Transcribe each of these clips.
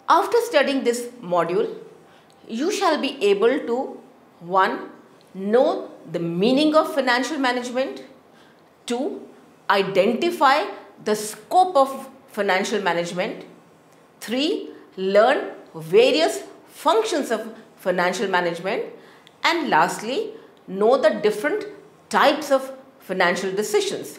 After studying this module, you shall be able to 1. Know the meaning of financial management. 2. Identify the scope of financial management. 3. Learn various functions of financial management. And lastly, know the different types of financial decisions.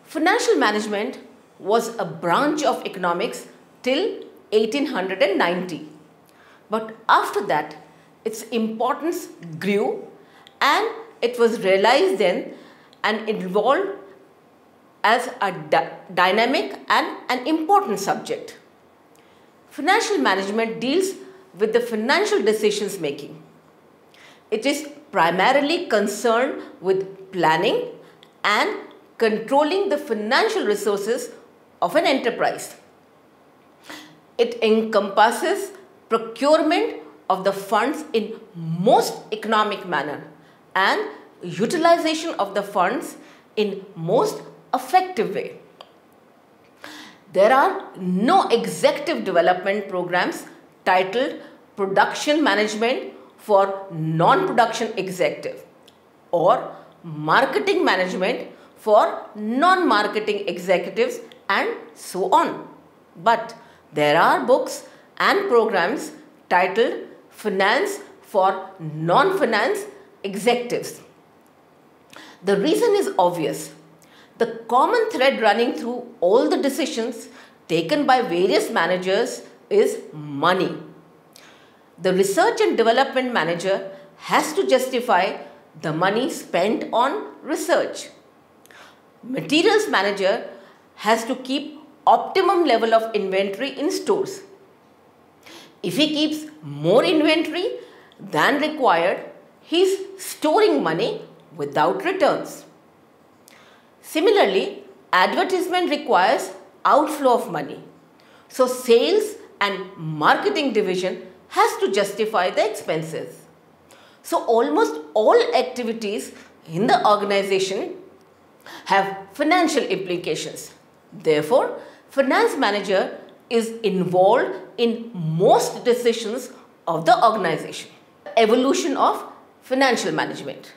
Financial management was a branch of economics till 1890. But after that, its importance grew and it was realized then and evolved as a dynamic and an important subject. Financial management deals with the financial decisions making. It is primarily concerned with planning and controlling the financial resources of an enterprise. It encompasses procurement of the funds in most economic manner and utilization of the funds in most effective way. There are no executive development programs titled production management for non-production executive or marketing management for non-marketing executives and so on. But there are books and programs titled finance for non-finance executives. The reason is obvious. The common thread running through all the decisions taken by various managers is money. The research and development manager has to justify the money spent on research. Materials manager has to keep optimum level of inventory in stores. If he keeps more inventory than required, he is storing money without returns. Similarly, advertisement requires outflow of money. So, sales and marketing division has to justify the expenses. So, almost all activities in the organization have financial implications. Therefore, finance manager is involved in most decisions of the organization. Evolution of financial management.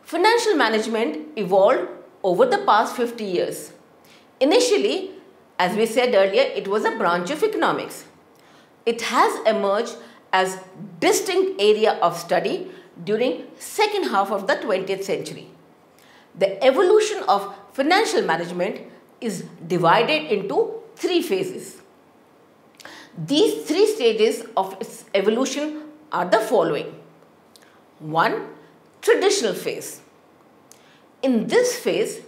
Financial management evolved over the past 50 years. Initially, as we said earlier, it was a branch of economics. It has emerged as distinct area of study during second half of the 20th century. The evolution of financial management is divided into 3 phases. These 3 stages of its evolution are the following. 1. Traditional phase. In this phase,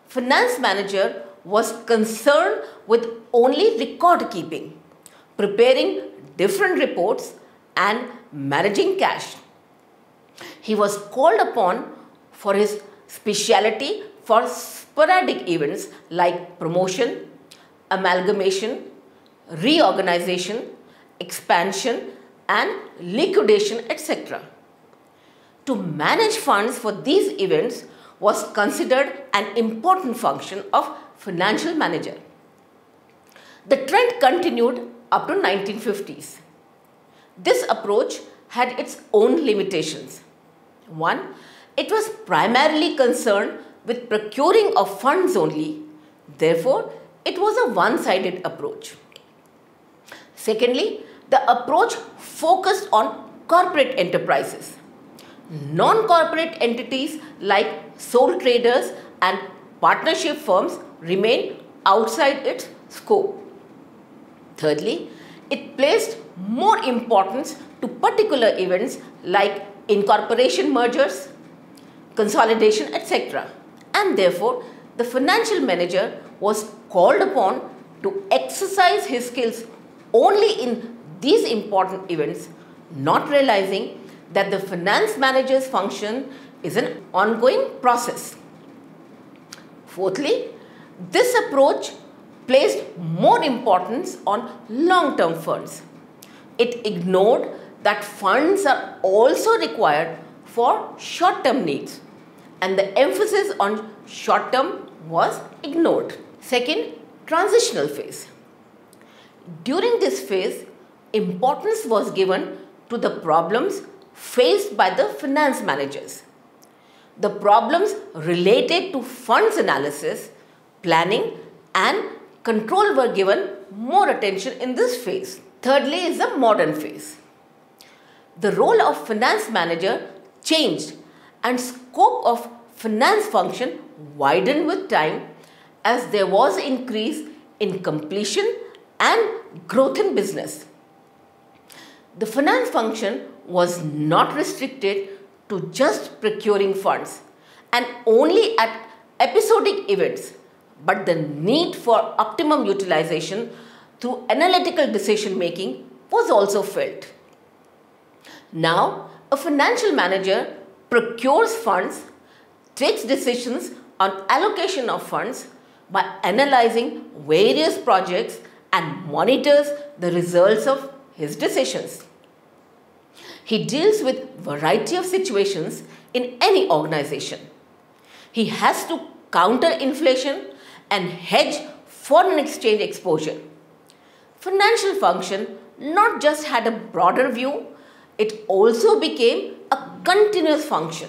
finance manager was concerned with only record keeping, preparing different reports and managing cash. He was called upon for his specialty for sporadic events like promotion, amalgamation, reorganization, expansion and liquidation, etc. To manage funds for these events was considered an important function of financial manager. The trend continued up to 1950s. This approach had its own limitations. 1. It was primarily concerned with procuring of funds only. Therefore, it was a one-sided approach. Secondly, the approach focused on corporate enterprises. Non-corporate entities like sole traders and partnership firms remain outside its scope. Thirdly, it placed more importance to particular events like incorporation mergers, consolidation, etc. And therefore, the financial manager was called upon to exercise his skills only in these important events, not realizing that the finance manager's function is an ongoing process. Fourthly, this approach placed more importance on long-term funds. It ignored that funds are also required for short-term needs and the emphasis on short term was ignored. Second, transitional phase. During this phase, importance was given to the problems faced by the finance managers. The problems related to funds analysis, planning and control were given more attention in this phase. Thirdly is the modern phase. The role of finance manager changed and scope of finance function widened with time as there was increase in completion and growth in business. The finance function was not restricted to just procuring funds and only at episodic events, but the need for optimum utilization through analytical decision making was also felt. Now, a financial manager procures funds, takes decisions on allocation of funds by analyzing various projects and monitors the results of his decisions. He deals with variety of situations in any organization. He has to counter inflation and hedge foreign exchange exposure. Financial function not just had a broader view, it also became a continuous function.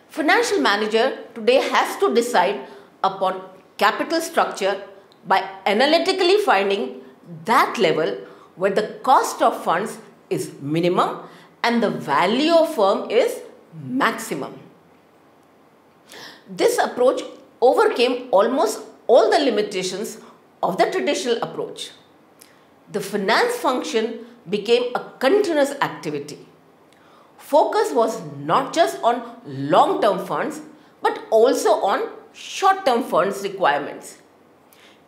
Financial manager today has to decide upon capital structure by analytically finding that level where the cost of funds is minimum and the value of firm is maximum. This approach overcame almost all the limitations of the traditional approach. The finance function became a continuous activity. Focus was not just on long-term funds but also on short-term funds requirements.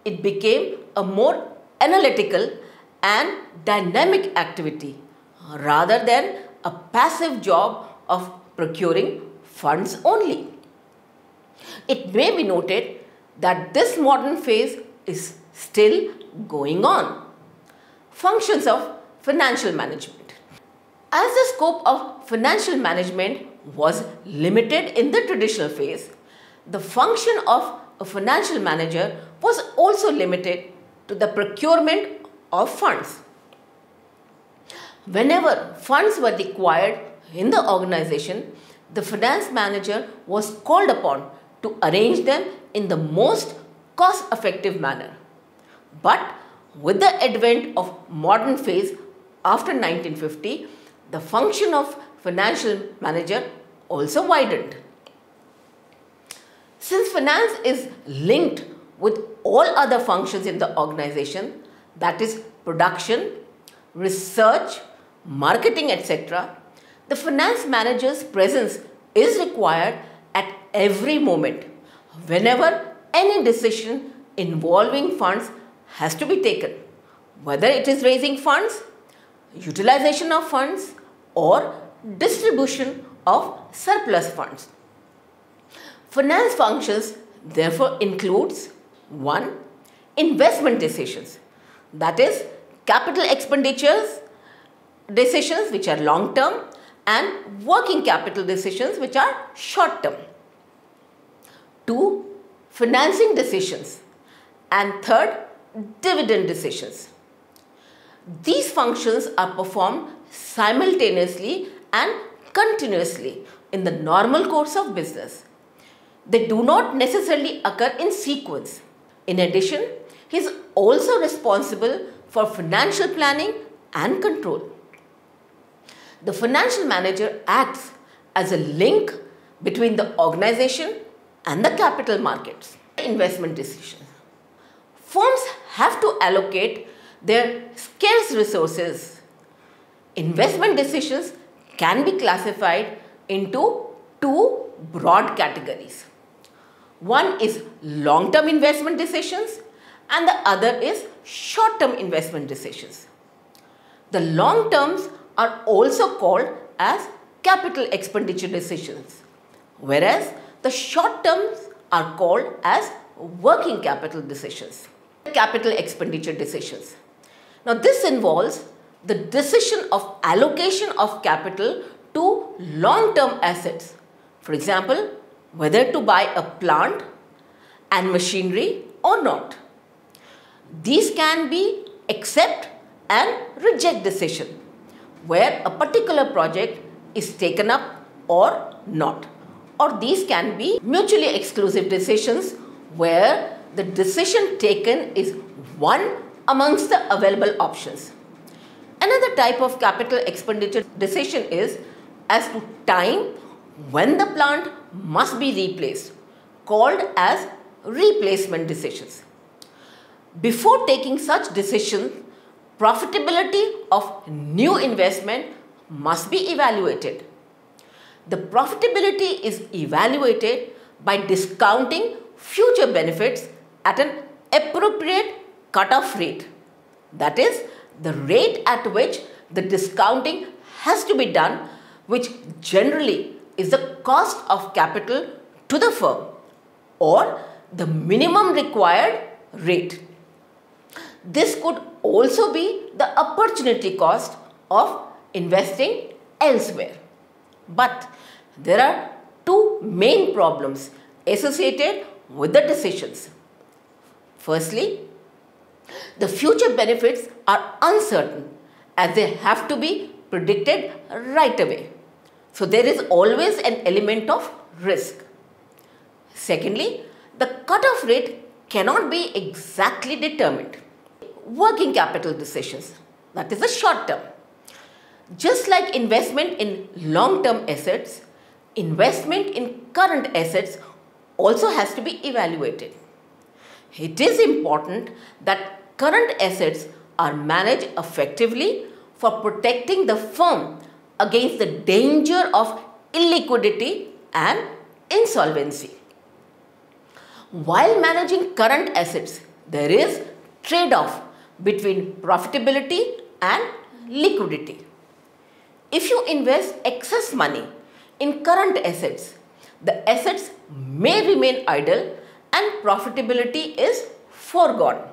It became a more analytical and dynamic activity rather than a passive job of procuring funds only. It may be noted that this modern phase is still going on. Functions of financial management. As the scope of financial management was limited in the traditional phase, the function of a financial manager was also limited to the procurement of funds. Whenever funds were required in the organization, the finance manager was called upon to arrange them in the most cost-effective manner. But with the advent of modern phase after 1950, the function of financial manager also widened. Since finance is linked with all other functions in the organization, that is production, research, marketing, etc., the finance manager's presence is required at every moment whenever any decision involving funds has to be taken, whether it is raising funds, utilization of funds or distribution of surplus funds. Finance functions therefore includes 1. Investment decisions, that is capital expenditures decisions which are long term and working capital decisions which are short term. 2. Financing decisions, and third, dividend decisions. These functions are performed simultaneously and continuously in the normal course of business. They do not necessarily occur in sequence. In addition, he is also responsible for financial planning and control. The financial manager acts as a link between the organization and the capital markets. Investment decisions. Firms have to allocate their scarce resources. Investment decisions can be classified into two broad categories. One is long-term investment decisions and the other is short-term investment decisions. The long terms are also called as capital expenditure decisions, whereas the short terms are called as working capital decisions. Capital expenditure decisions. Now this involves the decision of allocation of capital to long-term assets, For example, whether to buy a plant and machinery or not. These can be accept and reject decision, where a particular project is taken up or not. Or these can be mutually exclusive decisions, where the decision taken is one amongst the available options. Another type of capital expenditure decision is as to time when the plant must be replaced, called as replacement decisions. Before taking such decisions, profitability of new investment must be evaluated. The profitability is evaluated by discounting future benefits at an appropriate cut-off rate. That is, the rate at which the discounting has to be done, which generally is the cost of capital to the firm or the minimum required rate. This could also be the opportunity cost of investing elsewhere. But there are two main problems associated with the decisions. Firstly, the future benefits are uncertain as they have to be predicted right away. So there is always an element of risk. Secondly, the cutoff rate cannot be exactly determined. Working capital decisions, that is the short term. Just like investment in long-term assets, investment in current assets also has to be evaluated. It is important that current assets are managed effectively for protecting the firm against the danger of illiquidity and insolvency. While managing current assets, there is trade-off between profitability and liquidity. If you invest excess money in current assets, the assets may remain idle and profitability is foregone.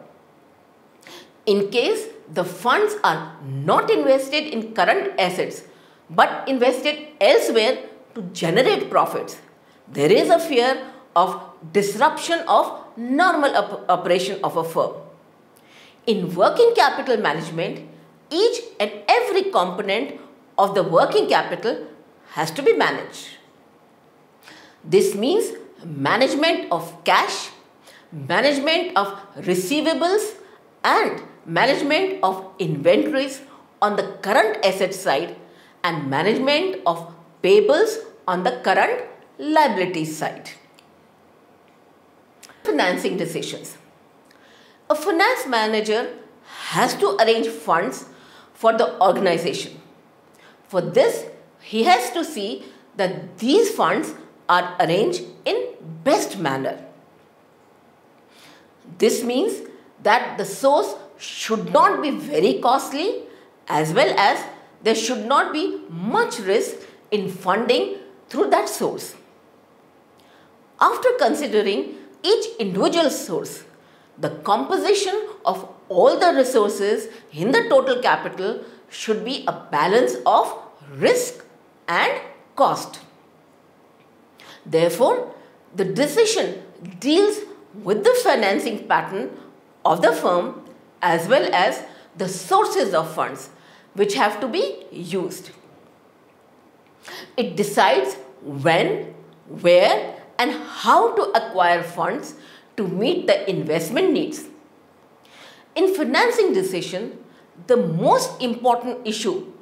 In case the funds are not invested in current assets but invested elsewhere to generate profits, there is a fear of disruption of normal operation of a firm. In working capital management, each and every component of the working capital has to be managed. This means management of cash, management of receivables and management of inventories on the current asset side and management of payables on the current liability side. Financing decisions. A finance manager has to arrange funds for the organization. For this, he has to see that these funds are arranged in best manner. This means that the source should not be very costly, as well as there should not be much risk in funding through that source. After considering each individual source, the composition of all the resources in the total capital should be a balance of risk and cost. Therefore, the decision deals with the financing pattern of the firm as well as the sources of funds which have to be used. It decides when, where and how to acquire funds to meet the investment needs. In financing decision, the most important issue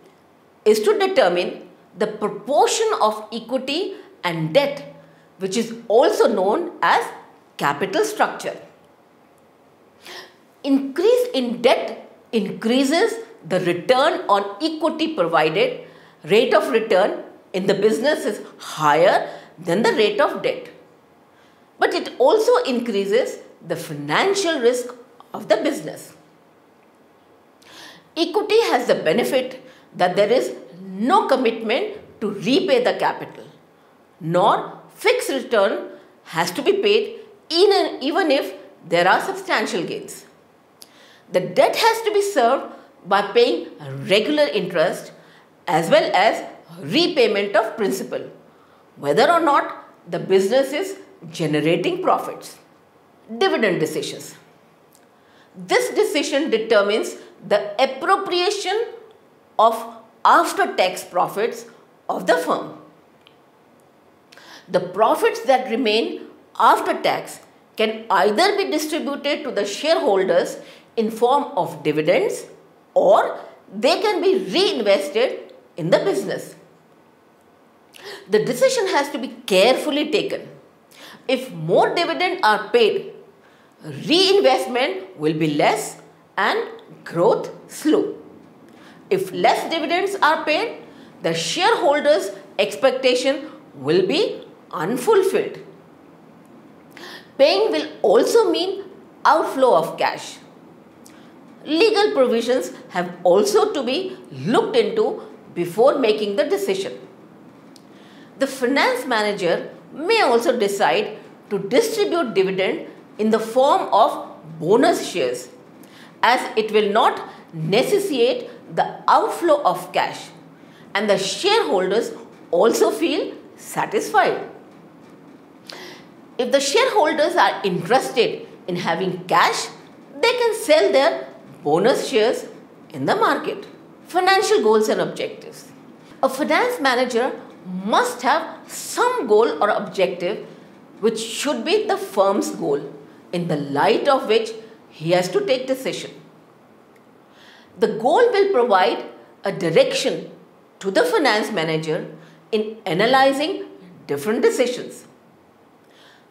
is to determine the proportion of equity and debt, which is also known as capital structure. Increase in debt increases the return on equity provided. Rate of return in the business is higher than the rate of debt. But it also increases the financial risk of the business. Equity has the benefit that there is no commitment to repay the capital, nor fixed return has to be paid even if there are substantial gains. The debt has to be served by paying regular interest as well as repayment of principal, whether or not the business is generating profits. Dividend decisions. This decision determines the appropriation of after-tax profits of the firm. The profits that remain after tax can either be distributed to the shareholders in form of dividends, or they can be reinvested in the business. The decision has to be carefully taken. If more dividends are paid, reinvestment will be less and growth slow. If less dividends are paid, the shareholders' expectation will be unfulfilled. Paying will also mean outflow of cash. Legal provisions have also to be looked into before making the decision. The finance manager may also decide to distribute dividend in the form of bonus shares, as it will not necessitate the outflow of cash, and the shareholders also feel satisfied. If the shareholders are interested in having cash, they can sell their bonus shares in the market. Financial goals and objectives. A finance manager must have some goal or objective which should be the firm's goal, in the light of which he has to take decision. The goal will provide a direction to the finance manager in analyzing different decisions.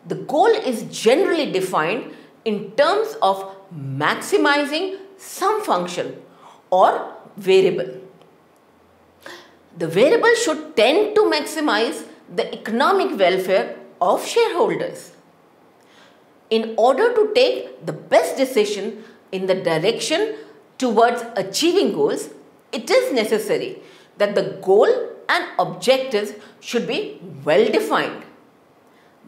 The goal is generally defined in terms of maximizing some function or variable. The variable should tend to maximize the economic welfare of shareholders. In order to take the best decision in the direction towards achieving goals, it is necessary that the goal and objectives should be well defined.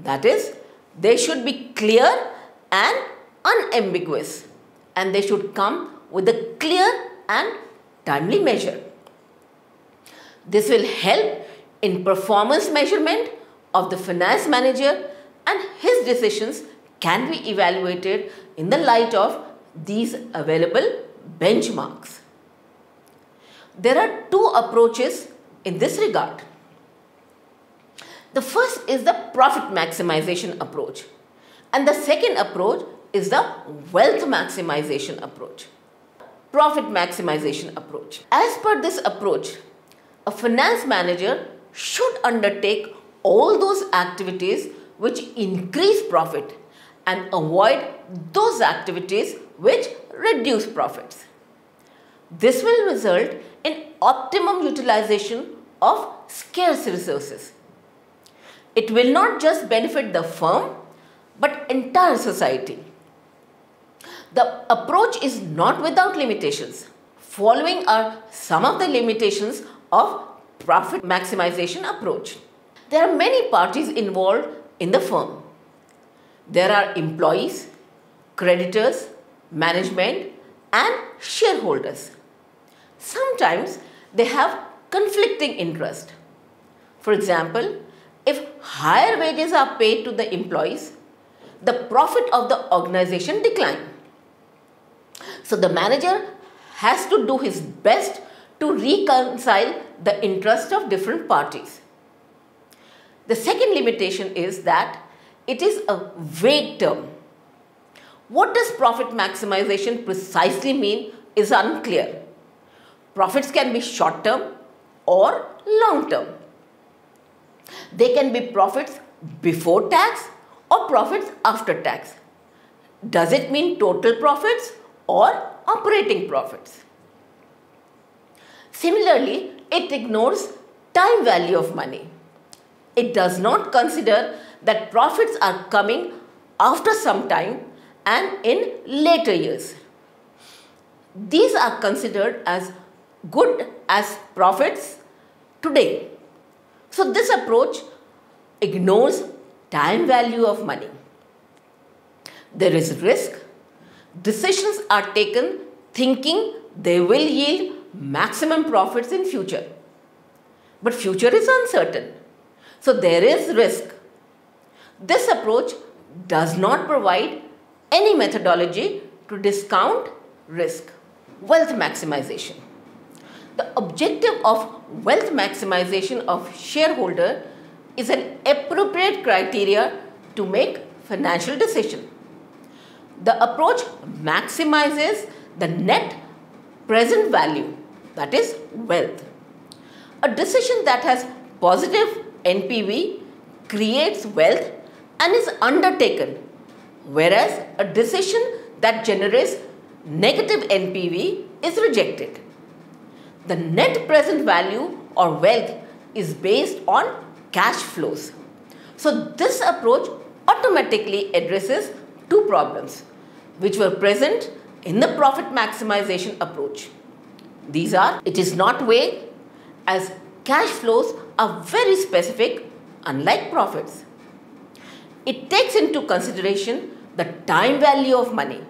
That is, they should be clear and unambiguous, and they should come with a clear and timely measure. This will help in performance measurement of the finance manager, and his decisions can be evaluated in the light of these available benchmarks. There are two approaches in this regard. The first is the profit maximization approach, and the second approach is the wealth maximization approach. Profit maximization approach. As per this approach, a finance manager should undertake all those activities which increase profit and avoid those activities which reduce profits. This will result in optimum utilization of scarce resources. It will not just benefit the firm but entire society. The approach is not without limitations. Following are some of the limitations of profit maximization approach. There are many parties involved in the firm. There are employees, creditors, management, and shareholders. Sometimes they have conflicting interest. For example, if higher wages are paid to the employees, the profit of the organization declines. So the manager has to do his best to reconcile the interest of different parties. The second limitation is that it is a vague term. What does profit maximization precisely mean is unclear. Profits can be short term or long term. They can be profits before tax or profits after tax. Does it mean total profits or operating profits? Similarly, it ignores time value of money. It does not consider that profits are coming after some time and in later years. These are considered as good as profits today. So this approach ignores time value of money. There is risk. Decisions are taken thinking they will yield maximum profits in future. But future is uncertain. So there is risk. This approach does not provide any methodology to discount risk. Wealth maximization. The objective of wealth maximization of shareholder is an appropriate criteria to make financial decision. The approach maximizes the net present value, that is wealth. A decision that has positive NPV creates wealth and is undertaken, whereas a decision that generates negative NPV is rejected. The net present value or wealth is based on cash flows. So this approach automatically addresses two problems which were present in the profit maximization approach. These are, it is not vague, as cash flows are very specific, unlike profits. It takes into consideration the time value of money.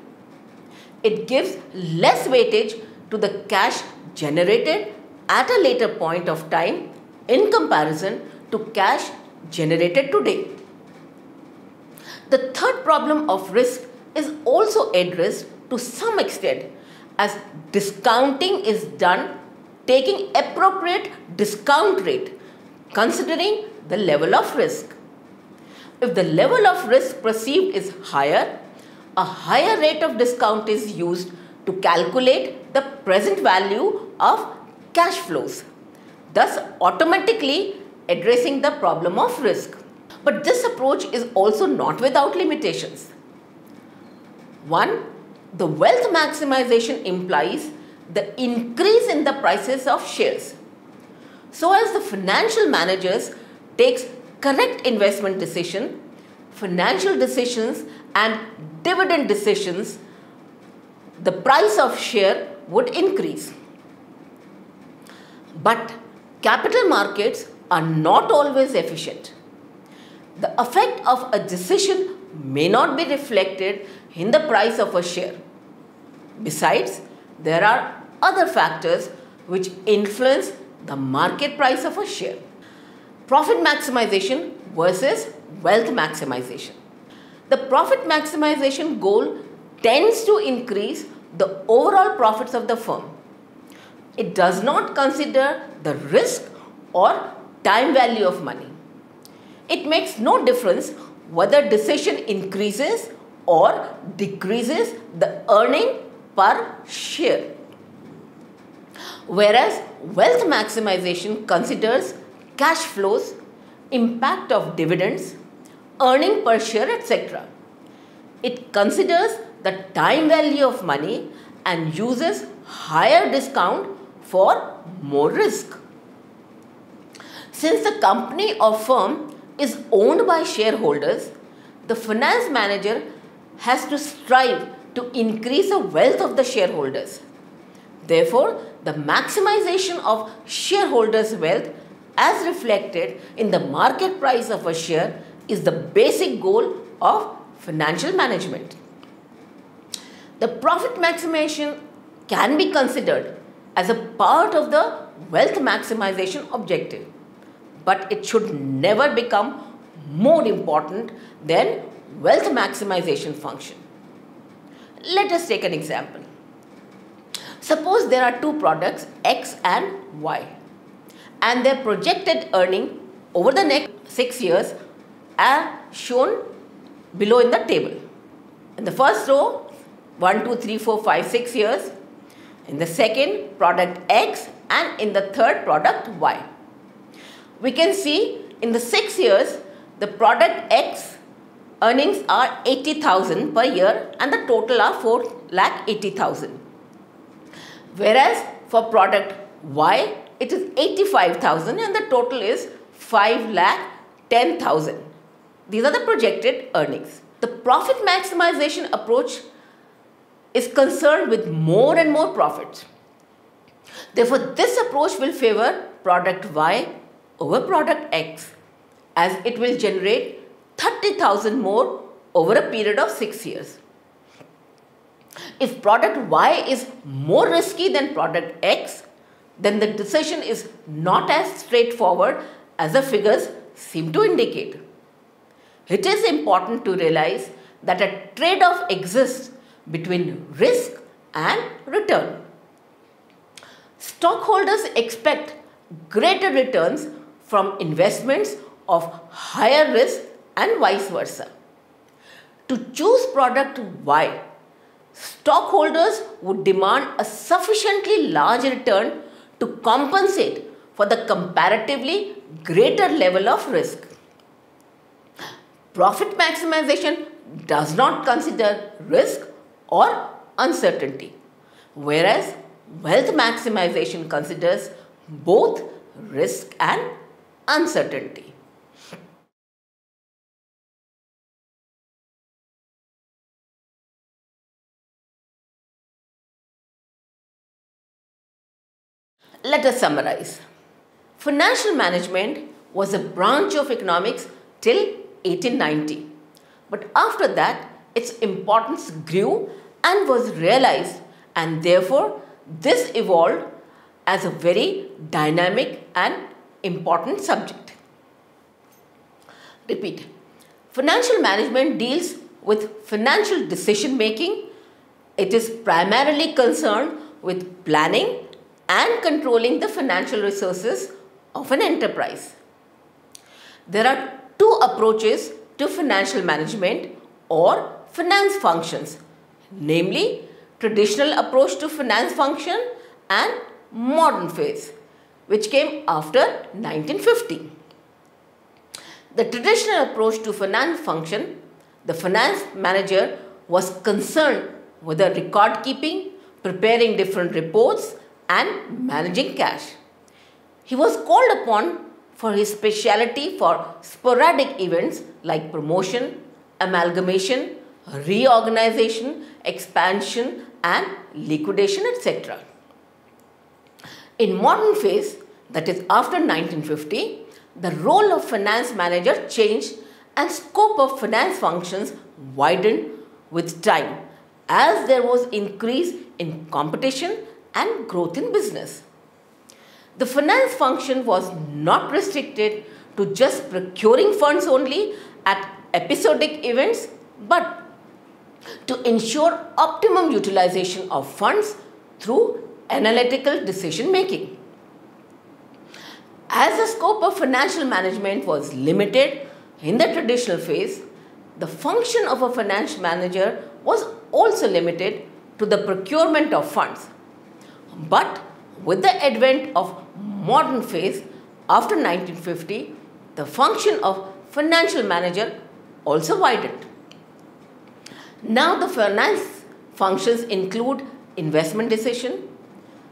It gives less weightage to the cash generated at a later point of time in comparison to cash generated today. The third problem of risk is also addressed to some extent, as discounting is done taking appropriate discount rate considering the level of risk. If the level of risk perceived is higher, a higher rate of discount is used to calculate the present value of cash flows, thus automatically addressing the problem of risk. But this approach is also not without limitations. One, the wealth maximization implies the increase in the prices of shares. So as the financial managers takes correct investment decision, financial decisions and dividend decisions, the price of share would increase. But capital markets are not always efficient. The effect of a decision may not be reflected in the price of a share. Besides, there are other factors which influence the market price of a share. Profit maximization versus wealth maximization. The profit maximization goal tends to increase the overall profits of the firm. It does not consider the risk or time value of money. It makes no difference whether decision increases or decreases the earning per share. Whereas wealth maximization considers cash flows, impact of dividends, earning per share, etc. It considers the time value of money and uses higher discount for more risk. Since the company or firm is owned by shareholders, the finance manager has to strive to increase the wealth of the shareholders. Therefore, the maximization of shareholders' wealth as reflected in the market price of a share is the basic goal of financial management. The profit maximization can be considered as a part of the wealth maximization objective, but it should never become more important than wealth maximization function. Let us take an example. Suppose there are two products X and Y, and their projected earning over the next 6 years are shown below in the table. In the first row, 1, 2, 3, 4, 5, 6 years. In the second, product X, and in the third, product Y. We can see in the 6 years, the product X earnings are 80,000 per year and the total are 4,80,000. Whereas for product Y, it is 85,000 and the total is 5,10,000. These are the projected earnings. The profit maximization approach is concerned with more and more profits. Therefore, this approach will favor product Y over product X, as it will generate 30,000 more over a period of 6 years. If product Y is more risky than product X, then the decision is not as straightforward as the figures seem to indicate. It is important to realize that a trade-off exists between risk and return. Stockholders expect greater returns from investments of higher risk and vice versa. To choose product Y, stockholders would demand a sufficiently large return to compensate for the comparatively greater level of risk. Profit maximization does not consider risk or uncertainty, whereas wealth maximization considers both risk and uncertainty. Let us summarize. Financial management was a branch of economics till 1890, but after that its importance grew and was realized, and therefore this evolved as a very dynamic and important subject. Repeat. Financial management deals with financial decision making. It is primarily concerned with planning and controlling the financial resources of an enterprise. There are two approaches to financial management or finance functions, namely traditional approach to finance function and modern phase, which came after 1950. The traditional approach to finance function, the finance manager was concerned with the record keeping, preparing different reports and managing cash. He was called upon for his specialty for sporadic events like promotion, amalgamation, reorganization, expansion and liquidation, etc. In modern phase, that is after 1950, the role of finance manager changed and scope of finance functions widened with time as there was increase in competition and growth in business. The finance function was not restricted to just procuring funds only at episodic events, but to ensure optimum utilization of funds through analytical decision making. As the scope of financial management was limited in the traditional phase, the function of a finance manager was also limited to the procurement of funds. But with the advent of modern phase after 1950, the function of financial manager also widened. Now the finance functions include investment decision,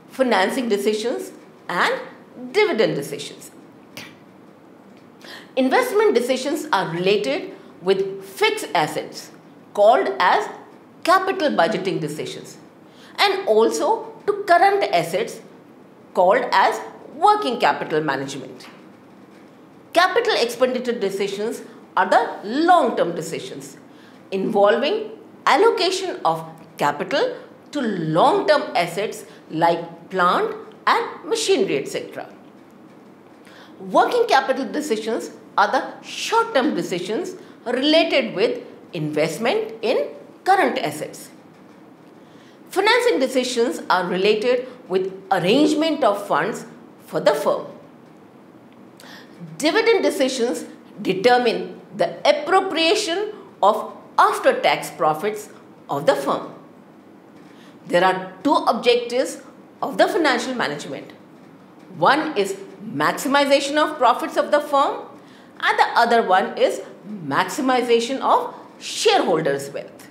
financing decisions and dividend decisions. Investment decisions are related with fixed assets called as capital budgeting decisions, and also to current assets called as working capital management. Capital expenditure decisions are the long-term decisions involving allocation of capital to long-term assets like plant and machinery, etc. Working capital decisions are the short-term decisions related with investment in current assets. Financing decisions are related with arrangement of funds for the firm. Dividend decisions determine the appropriation of after-tax profits of the firm. There are two objectives of the financial management. One is maximization of profits of the firm and the other one is maximization of shareholders' wealth.